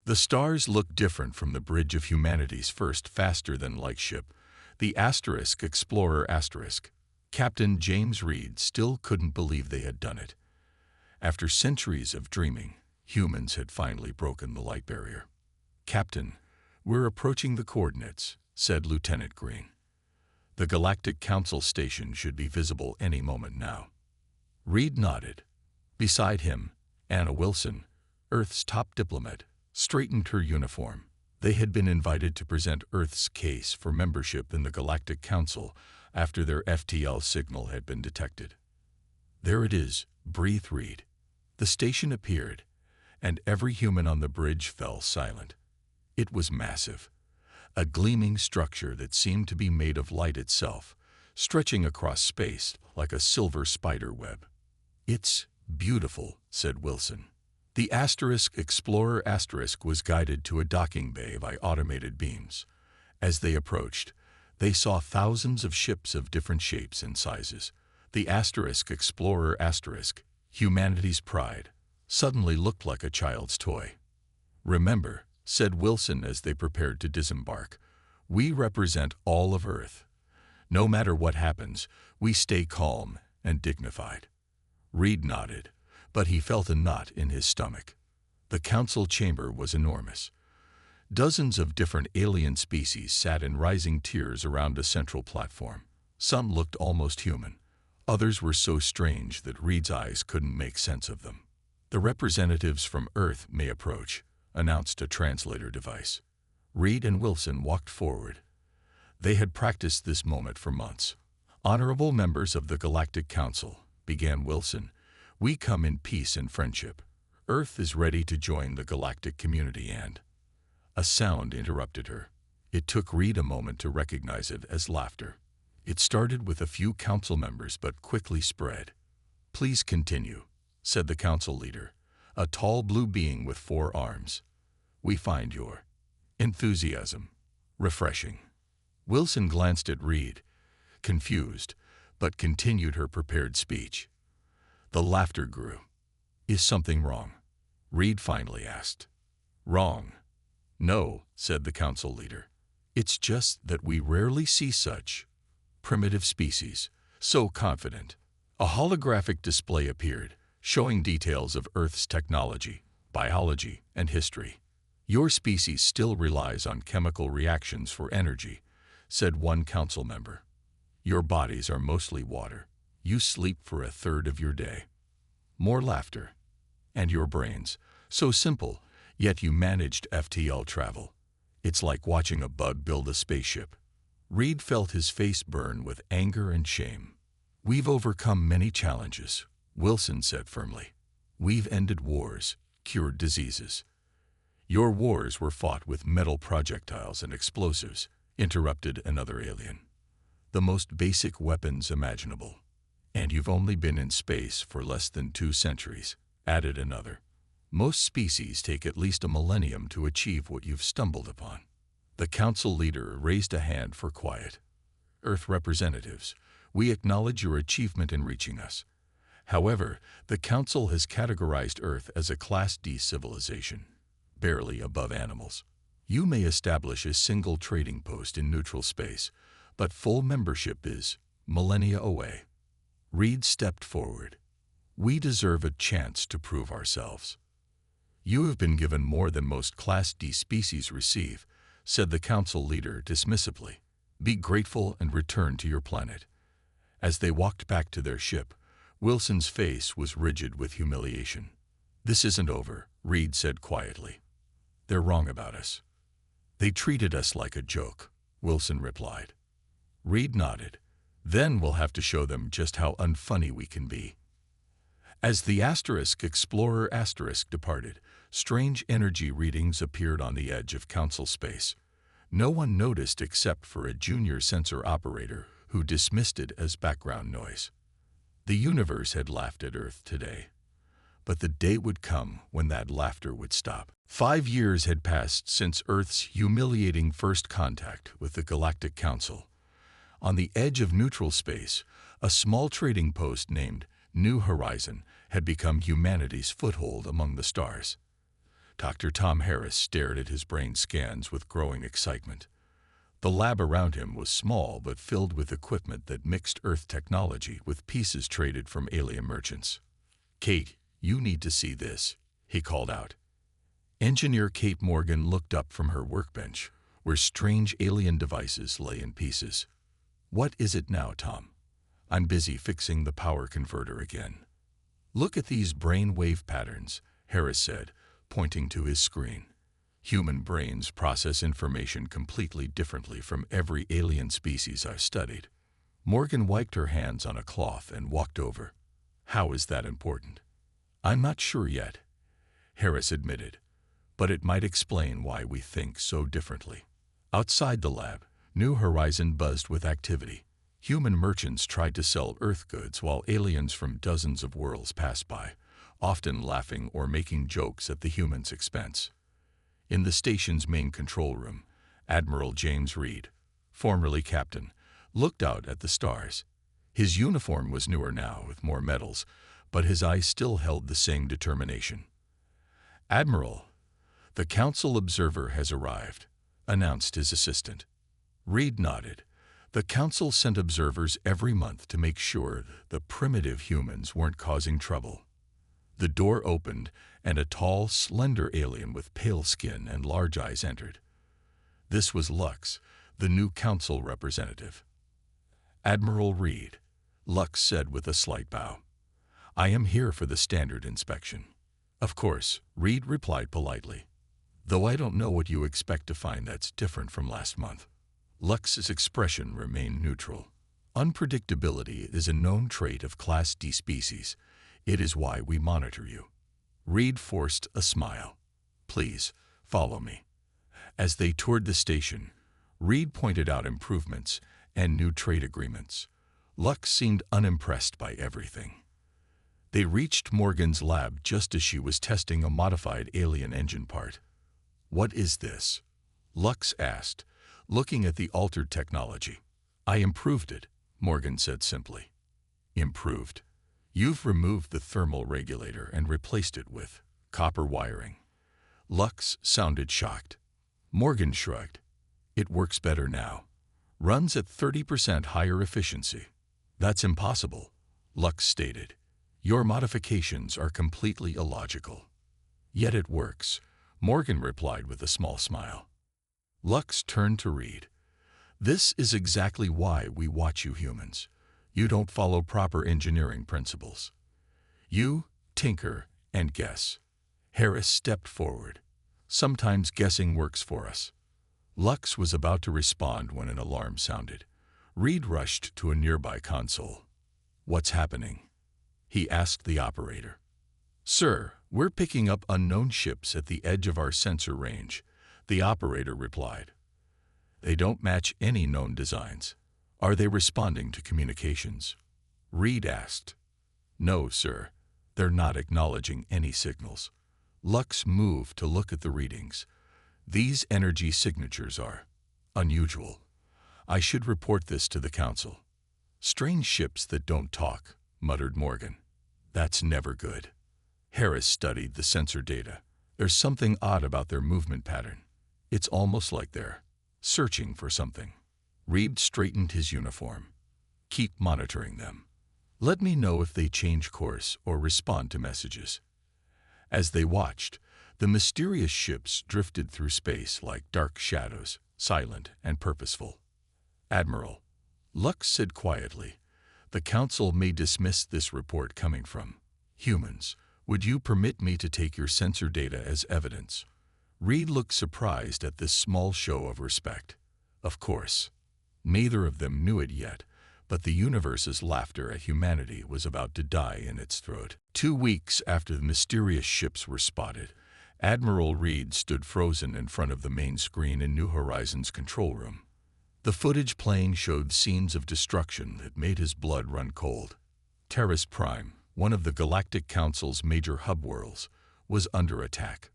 The stars looked different from the bridge of humanity's first faster-than-light ship, the Explorer *. Captain James Reed still couldn't believe they had done it. After centuries of dreaming, humans had finally broken the light barrier. "Captain, we're approaching the coordinates," said Lieutenant Green. "The Galactic Council station should be visible any moment now." Reed nodded. Beside him, Anna Wilson, Earth's top diplomat, straightened her uniform. They had been invited to present Earth's case for membership in the Galactic Council after their FTL signal had been detected. "There it is," breathed Reed. The station appeared, and every human on the bridge fell silent. It was massive, a gleaming structure that seemed to be made of light itself, stretching across space like a silver spider web. "It's beautiful," said Wilson. The Explorer * was guided to a docking bay by automated beams. As they approached, they saw thousands of ships of different shapes and sizes. The Explorer *, humanity's pride, suddenly looked like a child's toy. "Remember," said Wilson as they prepared to disembark, "we represent all of Earth. No matter what happens, we stay calm and dignified." Reed nodded, but he felt a knot in his stomach. The council chamber was enormous. Dozens of different alien species sat in rising tiers around a central platform. Some looked almost human. Others were so strange that Reed's eyes couldn't make sense of them. "The representatives from Earth may approach," announced a translator device. Reed and Wilson walked forward. They had practiced this moment for months. "Honorable members of the Galactic Council," began Wilson, "we come in peace and friendship. Earth is ready to join the galactic community and—" A sound interrupted her. It took Reed a moment to recognize it as laughter. It started with a few council members but quickly spread. "Please continue," said the council leader, a tall blue being with 4 arms. "We find your enthusiasm refreshing." Wilson glanced at Reed, confused, but continued her prepared speech. The laughter grew. "Is something wrong?" Reed finally asked. "Wrong? No," said the council leader. "It's just that we rarely see such primitive species, so confident." A holographic display appeared, showing details of Earth's technology, biology, and history. "Your species still relies on chemical reactions for energy," said one council member. "Your bodies are mostly water. You sleep for a third of your day." More laughter. "And your brains, so simple, yet you managed FTL travel. It's like watching a bug build a spaceship." Reed felt his face burn with anger and shame. "We've overcome many challenges," Wilson said firmly. "We've ended wars, cured diseases." "Your wars were fought with metal projectiles and explosives," interrupted another alien. "The most basic weapons imaginable." "And you've only been in space for less than 2 centuries, added another. "Most species take at least a millennium to achieve what you've stumbled upon." The council leader raised a hand for quiet. "Earth representatives, we acknowledge your achievement in reaching us. However, the council has categorized Earth as a Class D civilization, barely above animals. You may establish a single trading post in neutral space, but full membership is millennia away." Reed stepped forward. "We deserve a chance to prove ourselves." "You have been given more than most Class D species receive," said the council leader dismissively. "Be grateful and return to your planet." As they walked back to their ship, Wilson's face was rigid with humiliation. "This isn't over," Reed said quietly. "They're wrong about us." "They treated us like a joke," Wilson replied. Reed nodded. "Then we'll have to show them just how unfunny we can be." As the Explorer * departed, strange energy readings appeared on the edge of council space. No one noticed except for a junior sensor operator who dismissed it as background noise. The universe had laughed at Earth today, but the day would come when that laughter would stop. 5 years had passed since Earth's humiliating first contact with the Galactic Council. On the edge of neutral space, a small trading post named New Horizon had become humanity's foothold among the stars. Dr. Tom Harris stared at his brain scans with growing excitement. The lab around him was small but filled with equipment that mixed Earth technology with pieces traded from alien merchants. "Kate, you need to see this," he called out. Engineer Kate Morgan looked up from her workbench, where strange alien devices lay in pieces. "What is it now, Tom?" "I'm busy fixing the power converter again." "Look at these brain wave patterns," Harris said, pointing to his screen. "Human brains process information completely differently from every alien species I've studied." Morgan wiped her hands on a cloth and walked over. "How is that important?" "I'm not sure yet," Harris admitted, "but it might explain why we think so differently." Outside the lab, New Horizon buzzed with activity. Human merchants tried to sell Earth goods while aliens from dozens of worlds passed by, often laughing or making jokes at the humans' expense. In the station's main control room, Admiral James Reed, formerly captain, looked out at the stars. His uniform was newer now, with more medals, but his eyes still held the same determination. "Admiral, the Council observer has arrived," announced his assistant. Reed nodded. The Council sent observers every month to make sure the primitive humans weren't causing trouble. The door opened, and a tall, slender alien with pale skin and large eyes entered. This was Lux, the new Council representative. "Admiral Reed," Lux said with a slight bow. "I am here for the standard inspection." "Of course," Reed replied politely. "Though I don't know what you expect to find that's different from last month." Lux's expression remained neutral. "Unpredictability is a known trait of Class D species. It is why we monitor you." Reed forced a smile. "Please, follow me." As they toured the station, Reed pointed out improvements and new trade agreements. Lux seemed unimpressed by everything. They reached Morgan's lab just as she was testing a modified alien engine part. "What is this?" Lux asked, looking at the altered technology. "I improved it," Morgan said simply. "Improved? You've removed the thermal regulator and replaced it with copper wiring." Lux sounded shocked. Morgan shrugged. "It works better now. Runs at 30% higher efficiency." "That's impossible," Lux stated. "Your modifications are completely illogical." "Yet it works," Morgan replied with a small smile. Lux turned to Reed. "This is exactly why we watch you humans. You don't follow proper engineering principles. You tinker and guess." Harris stepped forward. "Sometimes guessing works for us." Lux was about to respond when an alarm sounded. Reed rushed to a nearby console. "What's happening?" he asked the operator. "Sir, we're picking up unknown ships at the edge of our sensor range," the operator replied. "They don't match any known designs. Are they responding to communications?" Reed asked. "No, sir. They're not acknowledging any signals." Lux moved to look at the readings. "These energy signatures are unusual. I should report this to the Council." "Strange ships that don't talk," muttered Morgan. "That's never good." Harris studied the sensor data. "There's something odd about their movement pattern. It's almost like they're searching for something." Reed straightened his uniform. "Keep monitoring them. Let me know if they change course or respond to messages." As they watched, the mysterious ships drifted through space like dark shadows, silent and purposeful. "Admiral," Lux said quietly, "the Council may dismiss this report coming from humans. Would you permit me to take your sensor data as evidence?" Reed looked surprised at this small show of respect. Of course. Neither of them knew it yet, but the universe's laughter at humanity was about to die in its throat. 2 weeks after the mysterious ships were spotted, Admiral Reed stood frozen in front of the main screen in New Horizons' control room. The footage playing showed scenes of destruction that made his blood run cold. Terrace Prime, one of the Galactic Council's major hub worlds, was under attack.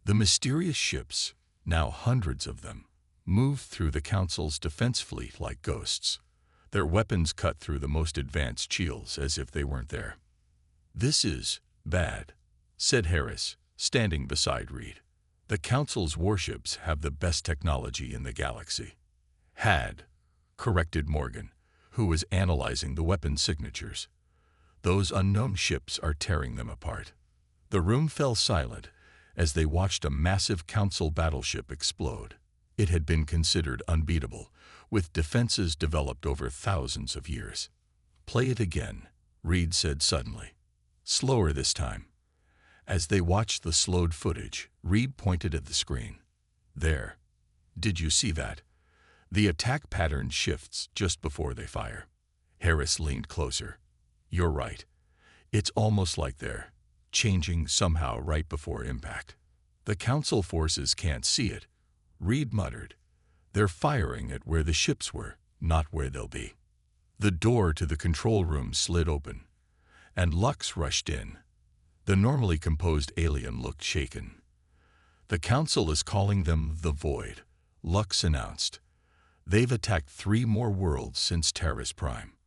The mysterious ships, now hundreds of them, moved through the Council's defense fleet like ghosts. Their weapons cut through the most advanced shields as if they weren't there. "This is bad," said Harris, standing beside Reed. "The Council's warships have the best technology in the galaxy." "Had," corrected Morgan, who was analyzing the weapon signatures. "Those unknown ships are tearing them apart." The room fell silent as they watched a massive Council battleship explode. It had been considered unbeatable, with defenses developed over thousands of years. "Play it again," Reed said suddenly. "Slower this time." As they watched the slowed footage, Reed pointed at the screen. "There. Did you see that? The attack pattern shifts just before they fire." Harris leaned closer. "You're right. It's almost like they're changing somehow right before impact." "The Council forces can't see it," Reed muttered. "They're firing at where the ships were, not where they'll be." The door to the control room slid open, and Lux rushed in. The normally composed alien looked shaken. "The Council is calling them the Void," Lux announced. "They've attacked 3 more worlds since Terra's Prime."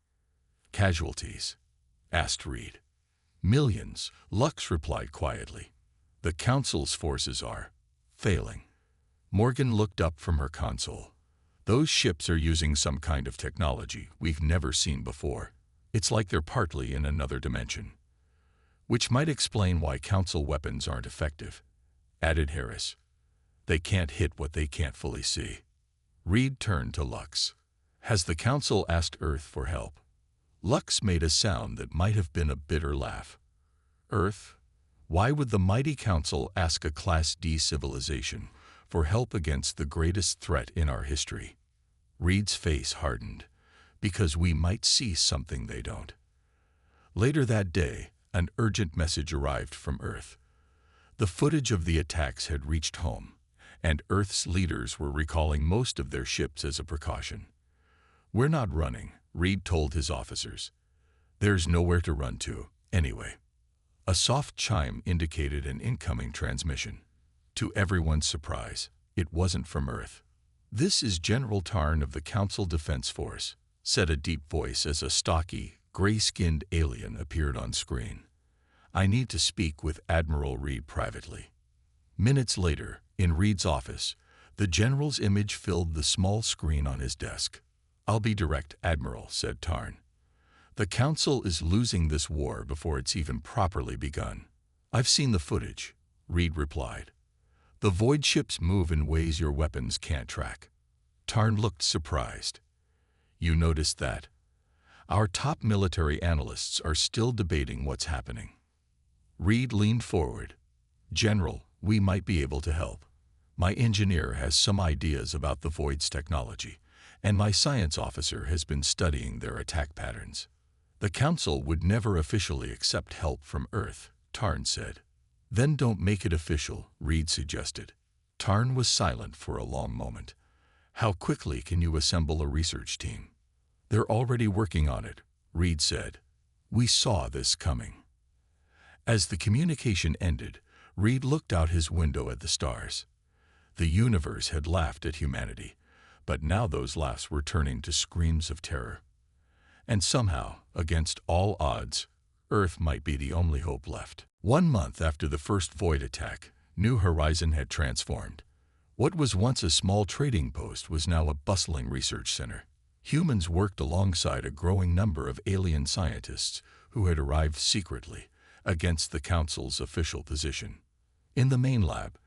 "Casualties?" asked Reed. "Millions," Lux replied quietly. "The Council's forces are failing." Morgan looked up from her console. "Those ships are using some kind of technology we've never seen before. It's like they're partly in another dimension." "Which might explain why Council weapons aren't effective," added Harris. "They can't hit what they can't fully see." Reed turned to Lux. "Has the Council asked Earth for help?" Lux made a sound that might have been a bitter laugh. "Earth? Why would the mighty Council ask a Class D civilization for help against the greatest threat in our history?" Reed's face hardened. "Because we might see something they don't." Later that day, an urgent message arrived from Earth. The footage of the attacks had reached home, and Earth's leaders were recalling most of their ships as a precaution. "We're not running," Reed told his officers. "There's nowhere to run to, anyway." A soft chime indicated an incoming transmission. To everyone's surprise, it wasn't from Earth. "This is General Tarn of the Council Defense Force," said a deep voice as a stocky, gray-skinned alien appeared on screen. "I need to speak with Admiral Reed privately." Minutes later, in Reed's office, the general's image filled the small screen on his desk. "I'll be direct, Admiral," said Tarn. "The Council is losing this war before it's even properly begun." "I've seen the footage," Reed replied. "The Void ships move in ways your weapons can't track." Tarn looked surprised. "You noticed that? Our top military analysts are still debating what's happening." Reed leaned forward. "General, we might be able to help. My engineer has some ideas about the Void's technology, and my science officer has been studying their attack patterns." "The Council would never officially accept help from Earth," Tarn said. "Then don't make it official," Reed suggested. Tarn was silent for a long moment. "How quickly can you assemble a research team?" "They're already working on it," Reed said. "We saw this coming." As the communication ended, Reed looked out his window at the stars. The universe had laughed at humanity, but now those laughs were turning to screams of terror. And somehow, against all odds, Earth might be the only hope left. 1 month after the first Void attack, New Horizon had transformed. What was once a small trading post was now a bustling research center. Humans worked alongside a growing number of alien scientists who had arrived secretly against the Council's official position. In the main lab,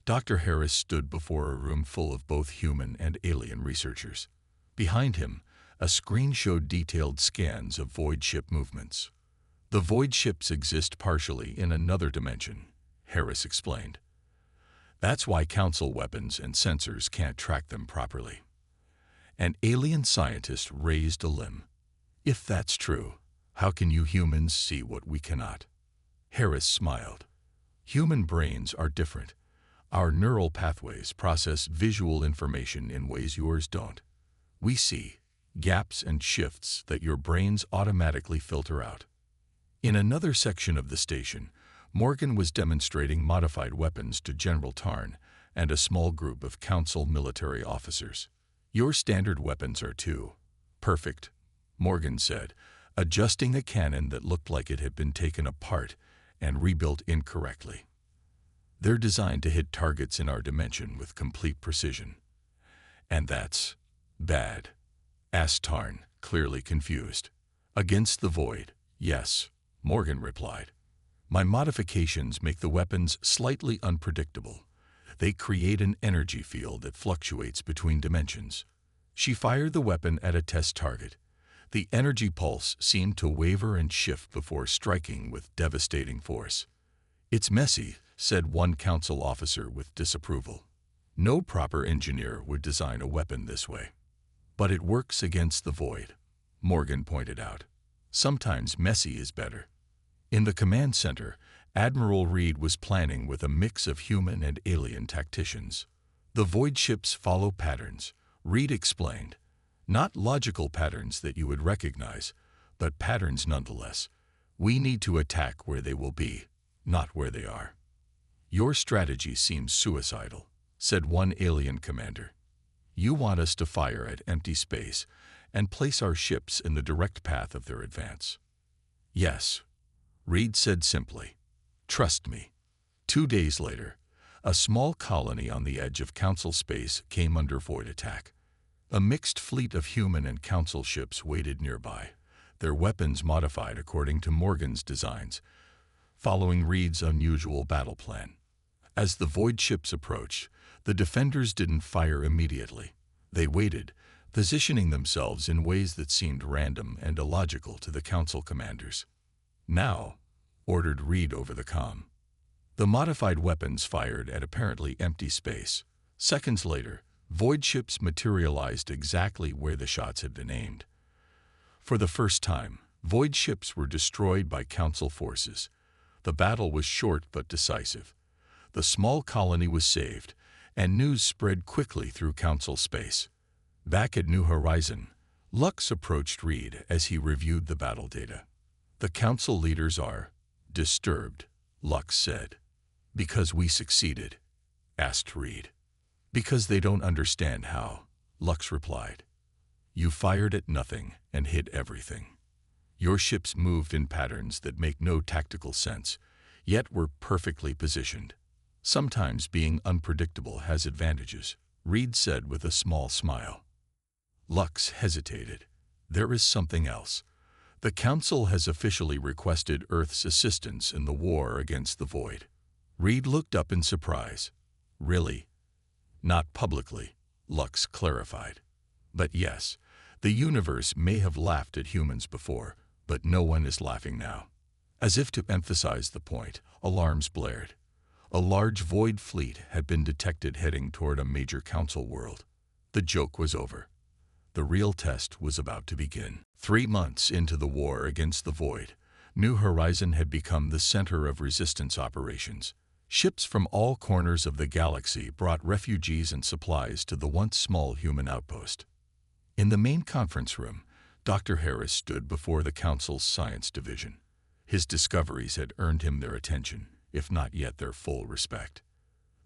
Dr. Harris stood before a room full of both human and alien researchers. Behind him, a screen showed detailed scans of Void ship movements. "The Void ships exist partially in another dimension," Harris explained. "That's why Council weapons and sensors can't track them properly." An alien scientist raised a limb. "If that's true, how can you humans see what we cannot?" Harris smiled. "Human brains are different. Our neural pathways process visual information in ways yours don't. We see gaps and shifts that your brains automatically filter out." In another section of the station, Morgan was demonstrating modified weapons to General Tarn and a small group of Council military officers. "Your standard weapons are too perfect," Morgan said, adjusting a cannon that looked like it had been taken apart and rebuilt incorrectly. They're designed to hit targets in our dimension with complete precision. And that's bad, asked Tarn, clearly confused. Against the void, yes, Morgan replied. My modifications make the weapons slightly unpredictable. They create an energy field that fluctuates between dimensions. She fired the weapon at a test target. The energy pulse seemed to waver and shift before striking with devastating force. It's messy, said one council officer with disapproval. No proper engineer would design a weapon this way. But it works against the void, Morgan pointed out. Sometimes messy is better. In the command center, Admiral Reed was planning with a mix of human and alien tacticians. The void ships follow patterns, Reed explained. Not logical patterns that you would recognize, but patterns nonetheless. We need to attack where they will be, not where they are. Your strategy seems suicidal, said one alien commander. You want us to fire at empty space and place our ships in the direct path of their advance. Yes, Reed said simply. Trust me. 2 days later, a small colony on the edge of Council space came under void attack. A mixed fleet of human and Council ships waited nearby, their weapons modified according to Morgan's designs, following Reed's unusual battle plan. As the void ships approached, the defenders didn't fire immediately. They waited, positioning themselves in ways that seemed random and illogical to the Council commanders. Now, ordered Reed over the comm. The modified weapons fired at apparently empty space. Seconds later, void ships materialized exactly where the shots had been aimed. For the first time, void ships were destroyed by Council forces. The battle was short but decisive. The small colony was saved, and news spread quickly through Council space. Back at New Horizon, Lux approached Reed as he reviewed the battle data. The Council leaders are disturbed, Lux said. Because we succeeded, asked Reed. Because they don't understand how, Lux replied. You fired at nothing and hit everything. Your ships moved in patterns that make no tactical sense, yet were perfectly positioned. Sometimes being unpredictable has advantages, Reed said with a small smile. Lux hesitated. There is something else. The Council has officially requested Earth's assistance in the war against the Void. Reed looked up in surprise. Really? Not publicly, Lux clarified. But yes, the universe may have laughed at humans before, but no one is laughing now. As if to emphasize the point, alarms blared. A large void fleet had been detected heading toward a major Council world. The joke was over. The real test was about to begin. 3 months into the war against the Void, New Horizon had become the center of resistance operations. Ships from all corners of the galaxy brought refugees and supplies to the once small human outpost. In the main conference room, Dr. Harris stood before the Council's science division. His discoveries had earned him their attention, if not yet their full respect.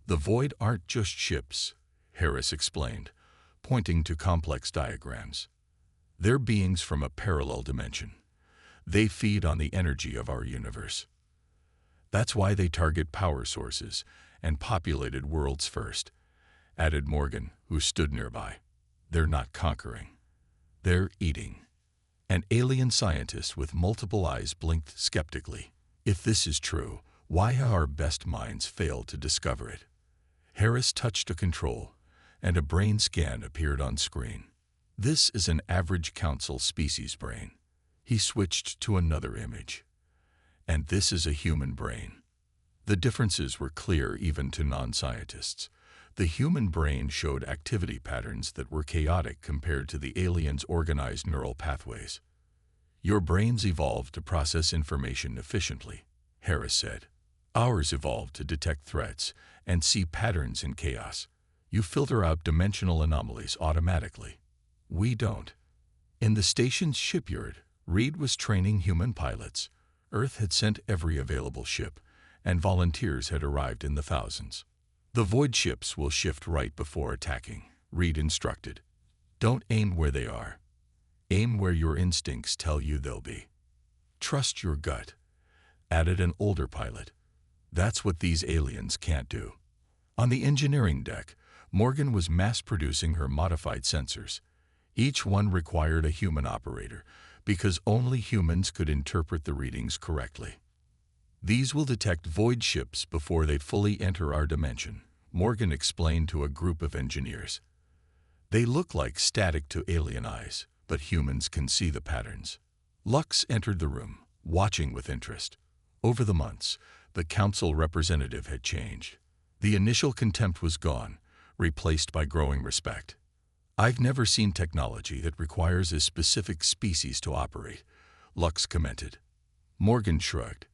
The Void aren't just ships, Harris explained, pointing to complex diagrams. They're beings from a parallel dimension. They feed on the energy of our universe. That's why they target power sources and populated worlds first, added Morgan, who stood nearby. They're not conquering. They're eating. An alien scientist with multiple eyes blinked skeptically. If this is true, why have our best minds failed to discover it? Harris touched a control, and a brain scan appeared on screen. This is an average Council species brain. He switched to another image. And this is a human brain. The differences were clear even to non-scientists. The human brain showed activity patterns that were chaotic compared to the aliens' organized neural pathways. Your brains evolved to process information efficiently, Harris said. Ours evolved to detect threats and see patterns in chaos. You filter out dimensional anomalies automatically. We don't. In the station's shipyard, Reed was training human pilots. Earth had sent every available ship, and volunteers had arrived in the thousands. The Void ships will shift right before attacking, Reed instructed. Don't aim where they are. Aim where your instincts tell you they'll be. Trust your gut, added an older pilot. That's what these aliens can't do. On the engineering deck, Morgan was mass-producing her modified sensors. Each one required a human operator, because only humans could interpret the readings correctly. These will detect void ships before they fully enter our dimension, Morgan explained to a group of engineers. They look like static to alien eyes, but humans can see the patterns. Lux entered the room, watching with interest. Over the months, the council representative had changed. The initial contempt was gone, replaced by growing respect. I've never seen technology that requires a specific species to operate, Lux commented. Morgan shrugged.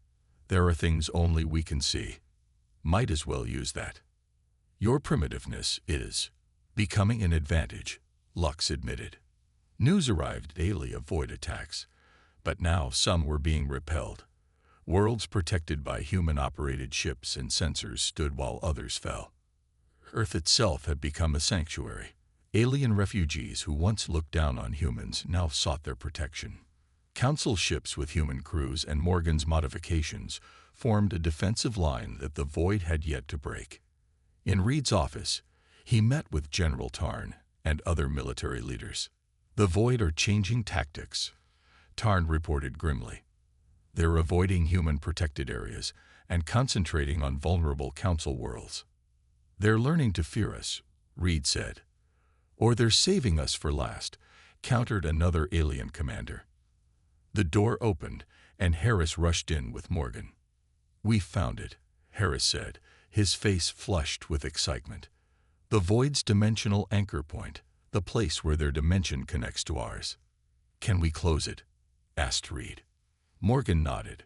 There are things only we can see. Might as well use that. Your primitiveness is becoming an advantage, Lux admitted. News arrived daily of void attacks, but now some were being repelled. Worlds protected by human-operated ships and sensors stood while others fell. Earth itself had become a sanctuary. Alien refugees who once looked down on humans now sought their protection. Council ships with human crews and Morgan's modifications formed a defensive line that the void had yet to break. In Reed's office, he met with General Tarn and other military leaders. The void are changing tactics, Tarn reported grimly. They're avoiding human-protected areas and concentrating on vulnerable council worlds. They're learning to fear us, Reed said. Or they're saving us for last, countered another alien commander. The door opened, and Harris rushed in with Morgan. We found it, Harris said, his face flushed with excitement. The void's dimensional anchor point, the place where their dimension connects to ours. Can we close it? Asked Reed. Morgan nodded.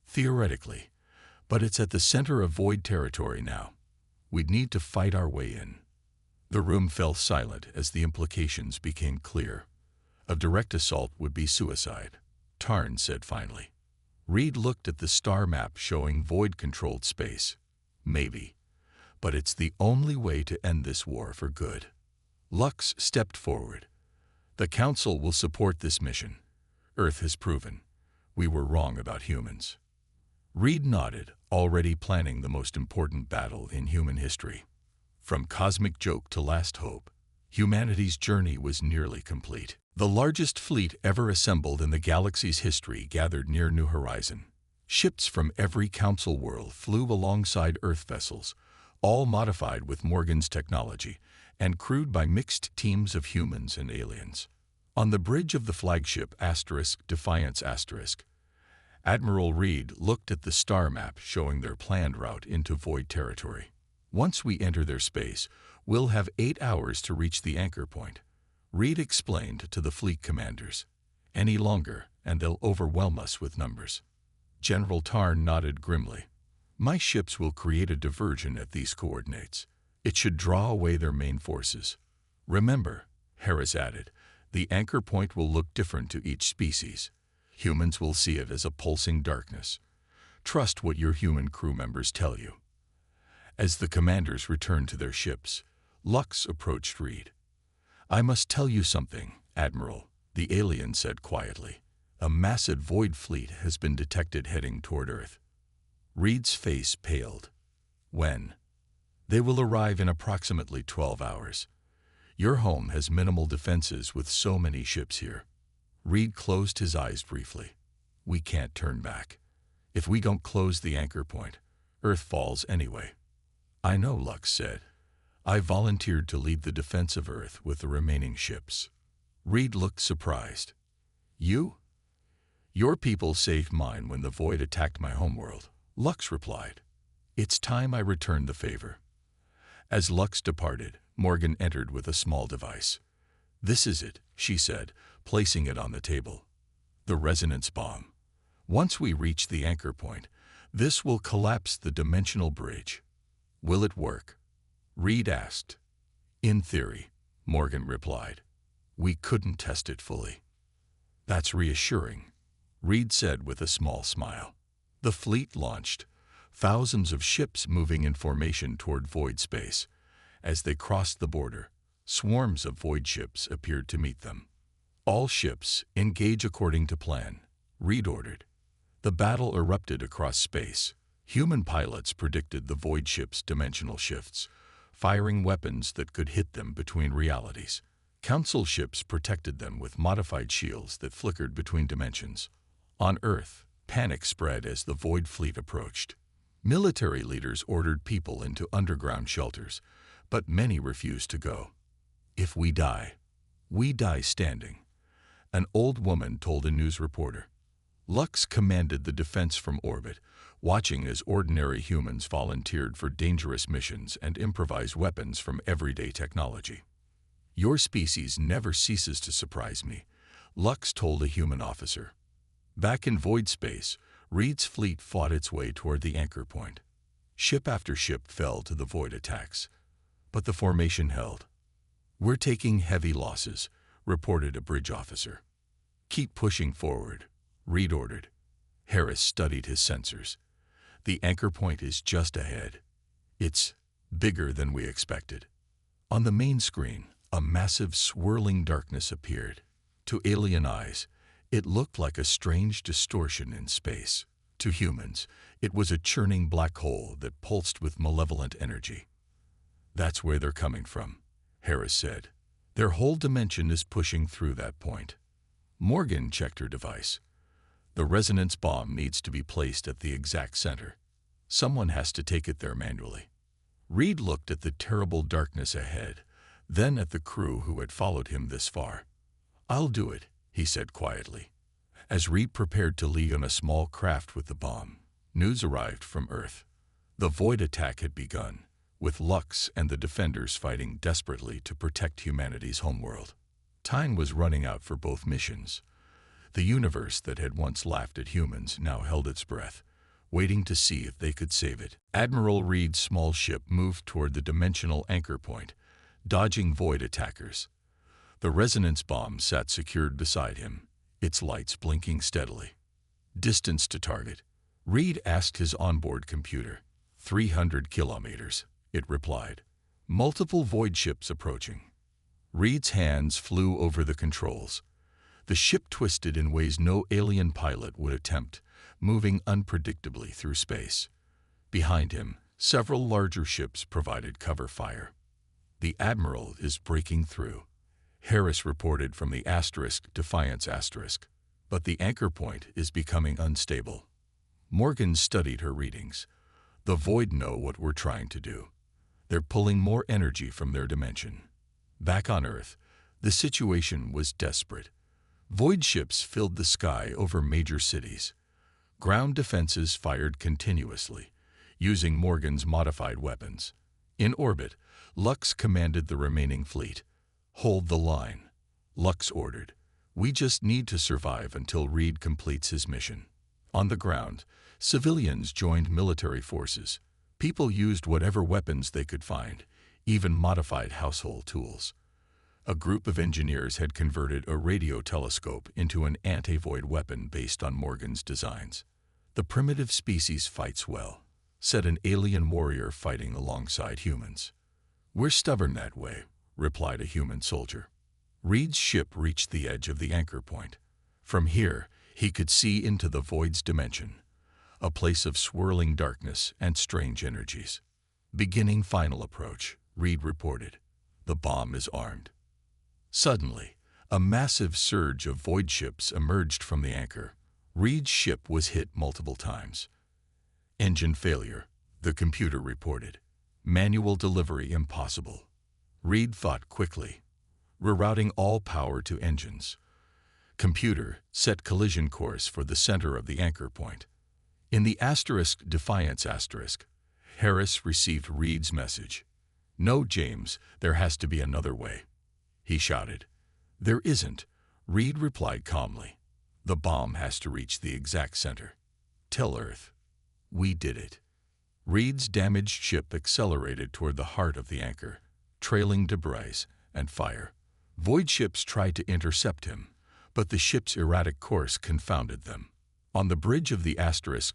Theoretically, but it's at the center of void territory now. We'd need to fight our way in. The room fell silent as the implications became clear. A direct assault would be suicide, Tarn said finally. Reed looked at the star map showing void-controlled space. Maybe, but it's the only way to end this war for good. Lux stepped forward. The Council will support this mission. Earth has proven we were wrong about humans. Reed nodded, already planning the most important battle in human history. From cosmic joke to last hope, humanity's journey was nearly complete. The largest fleet ever assembled in the galaxy's history gathered near New Horizon. Ships from every council world flew alongside Earth vessels, all modified with Morgan's technology and crewed by mixed teams of humans and aliens. On the bridge of the flagship Defiance Admiral Reed looked at the star map showing their planned route into void territory. Once we enter their space, we'll have 8 hours to reach the anchor point, Reed explained to the fleet commanders. Any longer, and they'll overwhelm us with numbers. General Tarn nodded grimly. My ships will create a diversion at these coordinates. It should draw away their main forces. Remember, Harris added, the anchor point will look different to each species. Humans will see it as a pulsing darkness. Trust what your human crew members tell you. As the commanders returned to their ships, Lux approached Reed. I must tell you something, Admiral, the alien said quietly. A massive void fleet has been detected heading toward Earth. Reed's face paled. When? They will arrive in approximately 12 hours. Your home has minimal defenses with so many ships here. Reed closed his eyes briefly. We can't turn back. If we don't close the anchor point, Earth falls anyway. I know, Lux said. I volunteered to lead the defense of Earth with the remaining ships. Reed looked surprised. You? Your people saved mine when the void attacked my homeworld, Lux replied. It's time I returned the favor. As Lux departed, Morgan entered with a small device. This is it, she said, placing it on the table. The resonance bomb. Once we reach the anchor point, this will collapse the dimensional bridge. Will it work? Reed asked. In theory, Morgan replied. We couldn't test it fully. That's reassuring, Reed said with a small smile. The fleet launched, thousands of ships moving in formation toward void space. As they crossed the border, swarms of void ships appeared to meet them. All ships engage according to plan, Reed ordered. The battle erupted across space. Human pilots predicted the void ship's dimensional shifts, firing weapons that could hit them between realities. Council ships protected them with modified shields that flickered between dimensions. On Earth, panic spread as the Void Fleet approached. Military leaders ordered people into underground shelters, but many refused to go. "If we die standing," an old woman told a news reporter. Lux commanded the defense from orbit, watching as ordinary humans volunteered for dangerous missions and improvised weapons from everyday technology. "Your species never ceases to surprise me," Lux told a human officer. Back in void space, Reed's fleet fought its way toward the anchor point. Ship after ship fell to the void attacks, but the formation held. "We're taking heavy losses," reported a bridge officer. "Keep pushing forward," Reed ordered. Harris studied his sensors. "The anchor point is just ahead. It's bigger than we expected." On the main screen, a massive swirling darkness appeared. To alien eyes, it looked like a strange distortion in space. To humans, it was a churning black hole that pulsed with malevolent energy. "That's where they're coming from," Harris said. "Their whole dimension is pushing through that point." Morgan checked her device. "The resonance bomb needs to be placed at the exact center. Someone has to take it there manually." Reed looked at the terrible darkness ahead, then at the crew who had followed him this far. "I'll do it," he said quietly. As Reed prepared to leave on a small craft with the bomb, news arrived from Earth. The void attack had begun, with Lux and the Defenders fighting desperately to protect humanity's homeworld. Time was running out for both missions. The universe that had once laughed at humans now held its breath, waiting to see if they could save it. Admiral Reed's small ship moved toward the dimensional anchor point, dodging void attackers. The resonance bomb sat secured beside him, its lights blinking steadily. "Distance to target," Reed asked his onboard computer. 300 kilometers, it replied. "Multiple void ships approaching." Reed's hands flew over the controls. The ship twisted in ways no alien pilot would attempt, moving unpredictably through space. Behind him, several larger ships provided cover fire. "The Admiral is breaking through," Harris reported from the Defiance asterisk. "But the anchor point is becoming unstable." Morgan studied her readings. "The Void know what we're trying to do. They're pulling more energy from their dimension." Back on Earth, the situation was desperate. Void ships filled the sky over major cities. Ground defenses fired continuously, using Morgan's modified weapons. In orbit, Lux commanded the remaining fleet. "Hold the line," Lux ordered. "We just need to survive until Reed completes his mission." On the ground, civilians joined military forces. People used whatever weapons they could find, even modified household tools. A group of engineers had converted a radio telescope into an anti-void weapon based on Morgan's designs. "The primitive species fights well," said an alien warrior fighting alongside humans. "We're stubborn that way," replied a human soldier. Reed's ship reached the edge of the anchor point. From here, he could see into the void's dimension, a place of swirling darkness and strange energies. "Beginning final approach," Reed reported. "The bomb is armed." Suddenly, a massive surge of void ships emerged from the anchor. Reed's ship was hit multiple times. "Engine failure," the computer reported. "Manual delivery impossible." Reed thought quickly, rerouting all power to engines. Computer, set collision course for the center of the anchor point. In the Defiance asterisk, Harris received Reed's message. "No, James, there has to be another way," he shouted. "There isn't," Reed replied calmly. "The bomb has to reach the exact center. Tell Earth. We did it." Reed's damaged ship accelerated toward the heart of the anchor, trailing debris and fire. Void ships tried to intercept him, but the ship's erratic course confounded them. On the bridge of the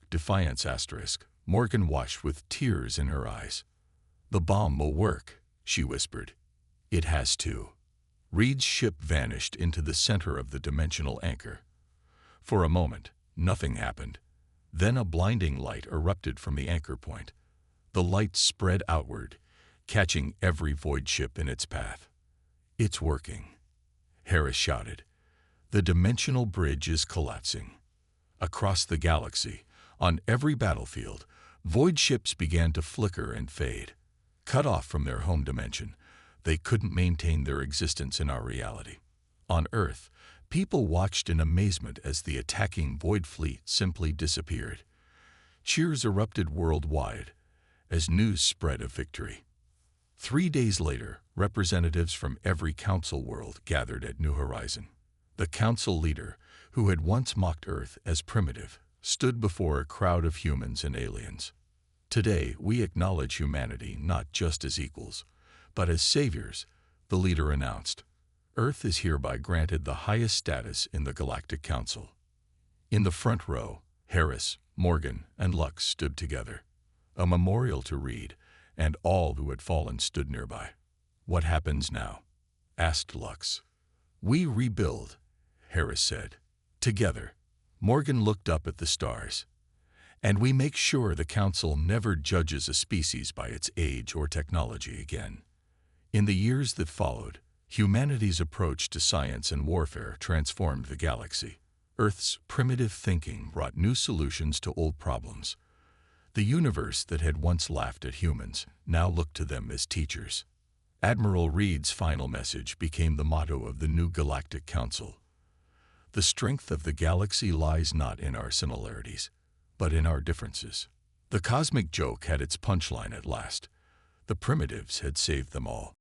Defiance asterisk, Morgan watched with tears in her eyes. "The bomb will work," she whispered. "It has to." Reed's ship vanished into the center of the dimensional anchor. For a moment, nothing happened. Then a blinding light erupted from the anchor point. The light spread outward, catching every void ship in its path. "It's working," Harris shouted. "The dimensional bridge is collapsing." Across the galaxy, on every battlefield, void ships began to flicker and fade. Cut off from their home dimension, they couldn't maintain their existence in our reality. On Earth, people watched in amazement as the attacking void fleet simply disappeared. Cheers erupted worldwide as news spread of victory. 3 days later, representatives from every council world gathered at New Horizon. The council leader, who had once mocked Earth as primitive, stood before a crowd of humans and aliens. "Today, we acknowledge humanity not just as equals, but as saviors," the leader announced. "Earth is hereby granted the highest status in the Galactic Council." In the front row, Harris, Morgan, and Lux stood together, a memorial to Reed, and all who had fallen stood nearby. "What happens now?" asked Lux. "We rebuild," Harris said. "Together." Morgan looked up at the stars. "And we make sure the Council never judges a species by its age or technology again." In the years that followed, humanity's approach to science and warfare transformed the galaxy. Earth's primitive thinking brought new solutions to old problems. The universe that had once laughed at humans now looked to them as teachers. Admiral Reed's final message became the motto of the new Galactic Council. "The strength of the galaxy lies not in our similarities, but in our differences." The cosmic joke had its punchline at last. The primitives had saved them all.